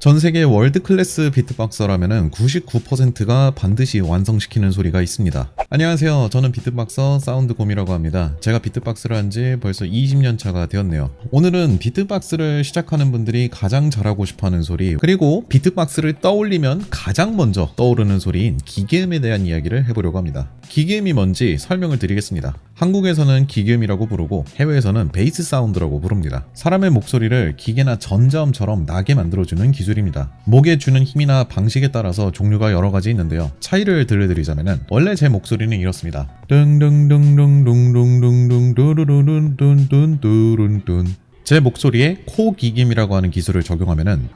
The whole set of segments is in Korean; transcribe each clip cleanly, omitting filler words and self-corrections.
전 세계 월드 클래스 비트박서라면은 99%가 반드시 완성시키는 소리가 있습니다. 안녕하세요. 저는 비트박서 사운드곰이라고 합니다. 제가 비트박스를 한 지 벌써 20년 차가 되었네요. 오늘은 비트박스를 시작하는 분들이 가장 잘하고 싶어하는 소리, 그리고 비트박스를 떠올리면 가장 먼저 떠오르는 소리인 기계음에 대한 이야기를 해보려고 합니다. 기계음이 뭔지 설명을 드리겠습니다. 한국에서는 기계음이라고 부르고 해외에서는 베이스 사운드라고 부릅니다. 사람의 목소리를 기계나 전자음처럼 나게 만들어주는 기술입니다. 목에 주는 힘이나 방식에 따라서 종류가 여러 가지 있는데요. 차이를 들려드리자면 원래 제 목소리는 이렇습니다. 제 목소리에 코 기김이라고 하는 기술을 적용하면은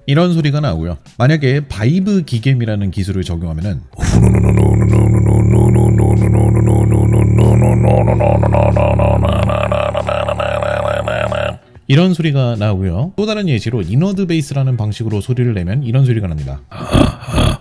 이런 소리가 나오고요. 만약에 바이브 기겜이라는 기술을 적용하면은 이런 소리가 나오고요. 또 다른 예시로 이너드 베이스라는 방식으로 소리를 내면 이런 소리가 납니다.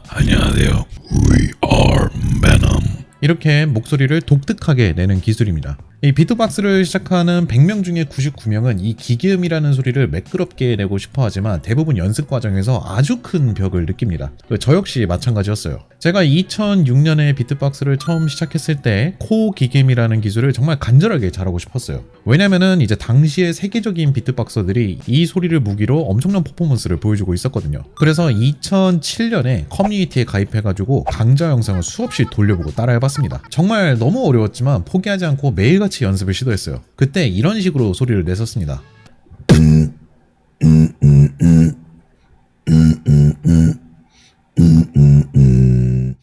안녕하세요. We are Venom. 이렇게 목소리를 독특하게 내는 기술입니다. 이 비트박스를 시작하는 100명 중에 99명은 이 기계음이라는 소리를 매끄럽게 내고 싶어 하지만 대부분 연습 과정에서 아주 큰 벽을 느낍니다. 저 역시 마찬가지였어요. 제가 2006년에 비트박스를 처음 시작했을 때 코 기계음이라는 기술을 정말 간절하게 잘하고 싶었어요. 왜냐면은 이제 당시에 세계적인 비트박서들이 이 소리를 무기로 엄청난 퍼포먼스를 보여주고 있었거든요. 그래서 2007년에 커뮤니티에 가입해가지고 강좌 영상을 수없이 돌려보고 따라해봤습니다. 정말 너무 어려웠지만 포기하지 않고 매일같이 연습을 시도했어요. 그때 이런 식으로 소리를 냈었습니다.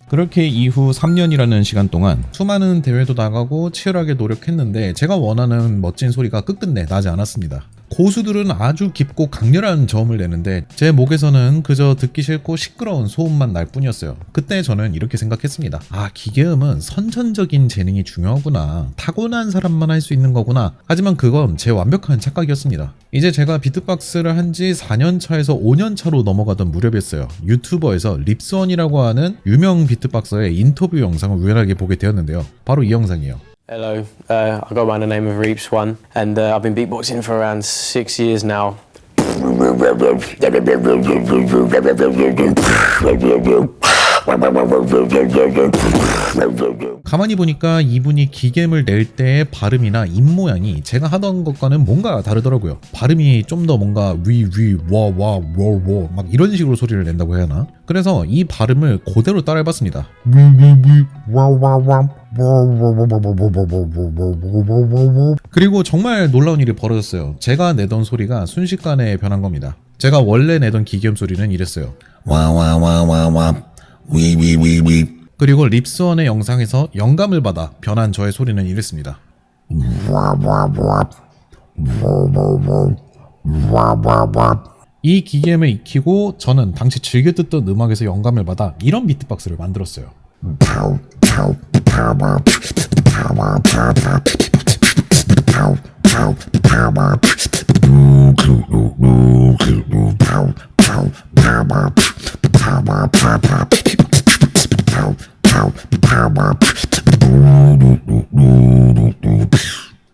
그렇게 이후 3년이라는 시간 동안 수많은 대회도 나가고 치열하게 노력했는데 제가 원하는 멋진 소리가 끝끝내 나지 않았습니다. 고수들은 아주 깊고 강렬한 저음을 내는데 제 목에서는 그저 듣기 싫고 시끄러운 소음만 날 뿐이었어요. 그때 저는 이렇게 생각했습니다. 아, 기계음은 선천적인 재능이 중요하구나. 타고난 사람만 할 수 있는 거구나. 하지만 그건 제 완벽한 착각이었습니다. 이제 제가 비트박스를 한 지 4년 차에서 5년 차로 넘어가던 무렵이었어요. 유튜버에서 립스원이라고 하는 유명 비트박서의 인터뷰 영상을 우연하게 보게 되었는데요. 바로 이 영상이에요. Hello, I go by the name of Reeps One, and I've been beatboxing for around 6 years now. 가만히 보니까 이분이 기겜을 낼 때의 발음이나 입 모양이 제가 하던 것과는 뭔가 다르더라고요. 발음이 좀 더 뭔가 와와워워 막 이런 식으로 소리를 낸다고 해야 하나? 그래서 이 발음을 그대로 따라해봤습니다. 그리고 정말 놀라운 일이 벌어졌어요. 제가 내던 소리가 순식간에 변한 겁니다. 제가 원래 내던 기계음 소리는 이랬어요. 와와와와와 위위위위. 그리고 립스원의 영상에서 영감을 받아 변한 저의 소리는 이랬습니다. 이 기계음을 익히고 저는 당시 즐겨 듣던 음악에서 영감을 받아 이런 비트박스를 만들었어요.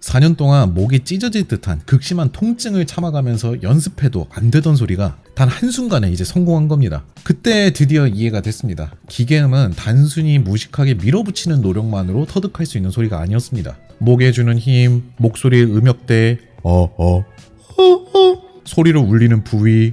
사 년 동안 목이 찢어질 듯한 극심한 통증을 참아가면서 연습해도 안 되던 소리가 단 한순간에 이제 성공한 겁니다. 그때 드디어 이해가 됐습니다. 기계음은 단순히 무식하게 밀어붙이는 노력만으로 터득할 수 있는 소리가 아니었습니다. 목에 주는 힘, 목소리의 음역대, 소리를 울리는 부위,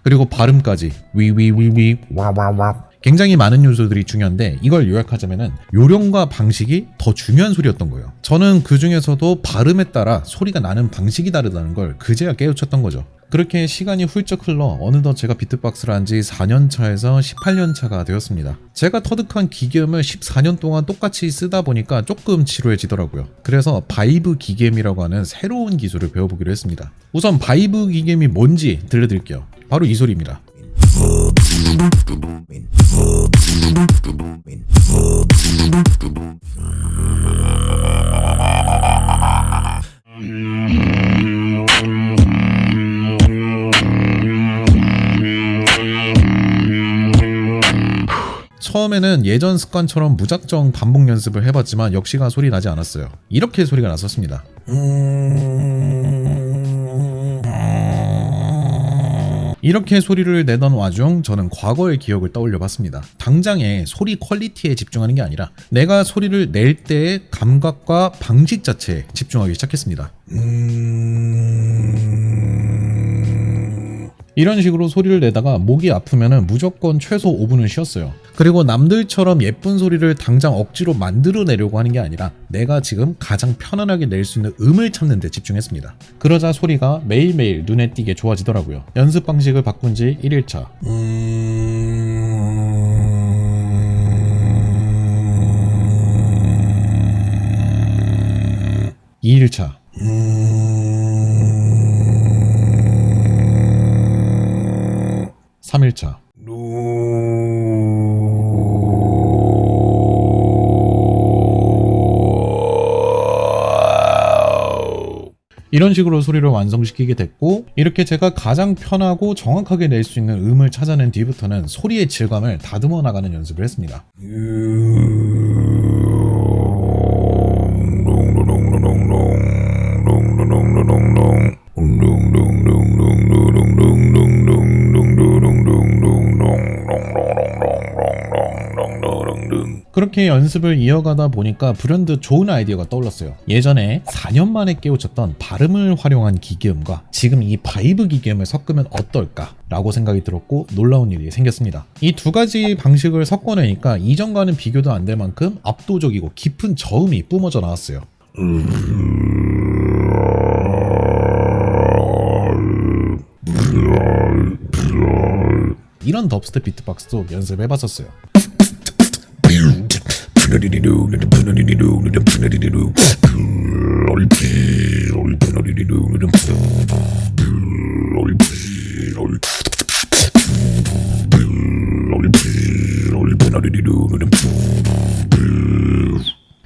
그리고 발음까지 위위위위 와와와 굉장히 많은 요소들이 중요한데 이걸 요약하자면은 요령과 방식이 더 중요한 소리였던 거예요. 저는 그 중에서도 발음에 따라 소리가 나는 방식이 다르다는 걸 그제야 깨우쳤던 거죠. 그렇게 시간이 훌쩍 흘러 어느덧 제가 비트박스를 한 지 4년 차에서 18년 차가 되었습니다. 제가 터득한 기계음을 14년 동안 똑같이 쓰다 보니까 조금 지루해지더라고요. 그래서 바이브 기계음이라고 하는 새로운 기술을 배워보기로 했습니다. 우선 바이브 기계음이 뭔지 들려드릴게요. 바로 이 소리입니다. 처음에는 예전 습관처럼 무작정 반복 연습을 해봤지만 역시나 소리 나지 않았어요. 이렇게 소리가 났었습니다. 이렇게 소리를 내던 와중 저는 과거의 기억을 떠올려 봤습니다. 당장의 소리 퀄리티에 집중하는 게 아니라 내가 소리를 낼 때의 감각과 방식 자체에 집중하기 시작했습니다. 이런 식으로 소리를 내다가 목이 아프면은 무조건 최소 5분은 쉬었어요. 그리고 남들처럼 예쁜 소리를 당장 억지로 만들어내려고 하는 게 아니라 내가 지금 가장 편안하게 낼 수 있는 음을 찾는 데 집중했습니다. 그러자 소리가 매일매일 눈에 띄게 좋아지더라고요. 연습 방식을 바꾼 지 1일차. 2일차. 3일차. 이런 식으로 소리를 완성시키게 됐고, 이렇게 제가 가장 편하고 정확하게 낼 수 있는 음을 찾아낸 뒤부터는 소리의 질감을 다듬어 나가는 연습을 했습니다. 그렇게 연습을 이어가다 보니까 불현듯 좋은 아이디어가 떠올랐어요. 예전에 4년 만에 깨우쳤던 발음을 활용한 기계음과 지금 이 바이브 기계음을 섞으면 어떨까 라고 생각이 들었고 놀라운 일이 생겼습니다. 이 두 가지 방식을 섞어내니까 이전과는 비교도 안 될 만큼 압도적이고 깊은 저음이 뿜어져 나왔어요. 이런 덥스텝 비트박스도 연습해봤었어요.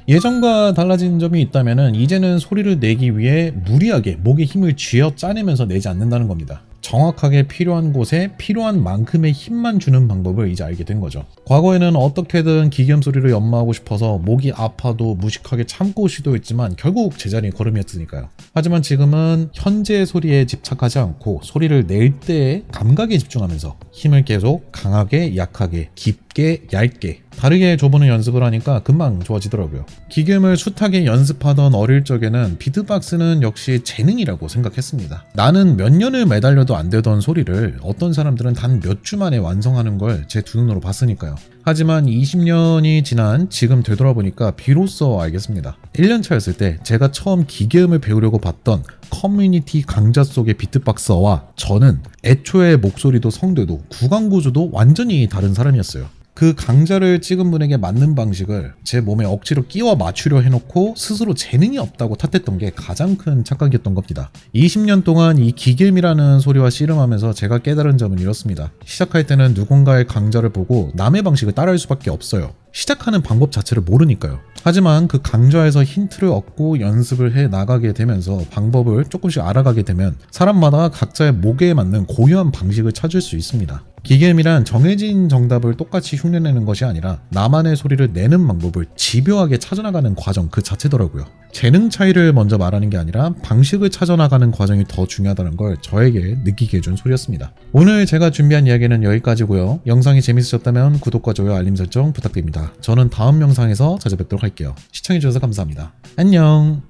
예전과 달라진 점이 있다면 이제는 소리를 내기 위해 무리하게 목에 힘을 쥐어 짜내면서 내지 않는다는 겁니다. 정확하게 필요한 곳에 필요한 만큼의 힘만 주는 방법을 이제 알게 된 거죠. 과거에는 어떻게든 기계음 소리를 연마하고 싶어서 목이 아파도 무식하게 참고 시도했지만 결국 제자리 걸음이었으니까요. 하지만 지금은 현재의 소리에 집착하지 않고 소리를 낼 때의 감각에 집중하면서 힘을 계속 강하게, 약하게, 깊게, 얇게 다르게 줘보는 연습을 하니까 금방 좋아지더라고요. 기계음을 숱하게 연습하던 어릴 적에는 비트박스는 역시 재능이라고 생각했습니다. 나는 몇 년을 매달려도 안 되던 소리를 어떤 사람들은 단 몇 주 만에 완성하는 걸 제 두 눈으로 봤으니까요. 하지만 20년이 지난 지금 되돌아보니까 비로소 알겠습니다. 1년 차였을 때 제가 처음 기계음을 배우려고 봤던 커뮤니티 강좌 속의 비트박서와 저는 애초에 목소리도 성대도 구강 구조도 완전히 다른 사람이었어요. 그 강좌를 찍은 분에게 맞는 방식을 제 몸에 억지로 끼워 맞추려 해놓고 스스로 재능이 없다고 탓했던 게 가장 큰 착각이었던 겁니다. 20년 동안 이 기계음이라는 소리와 씨름하면서 제가 깨달은 점은 이렇습니다. 시작할 때는 누군가의 강좌를 보고 남의 방식을 따라할 수밖에 없어요. 시작하는 방법 자체를 모르니까요. 하지만 그 강좌에서 힌트를 얻고 연습을 해 나가게 되면서 방법을 조금씩 알아가게 되면 사람마다 각자의 목에 맞는 고유한 방식을 찾을 수 있습니다. 기계음이란 정해진 정답을 똑같이 흉내내는 것이 아니라 나만의 소리를 내는 방법을 집요하게 찾아나가는 과정 그 자체더라고요. 재능 차이를 먼저 말하는 게 아니라 방식을 찾아나가는 과정이 더 중요하다는 걸 저에게 느끼게 해준 소리였습니다. 오늘 제가 준비한 이야기는 여기까지고요. 영상이 재밌으셨다면 구독과 좋아요, 알림 설정 부탁드립니다. 저는 다음 영상에서 찾아뵙도록 할게요. 시청해주셔서 감사합니다. 안녕.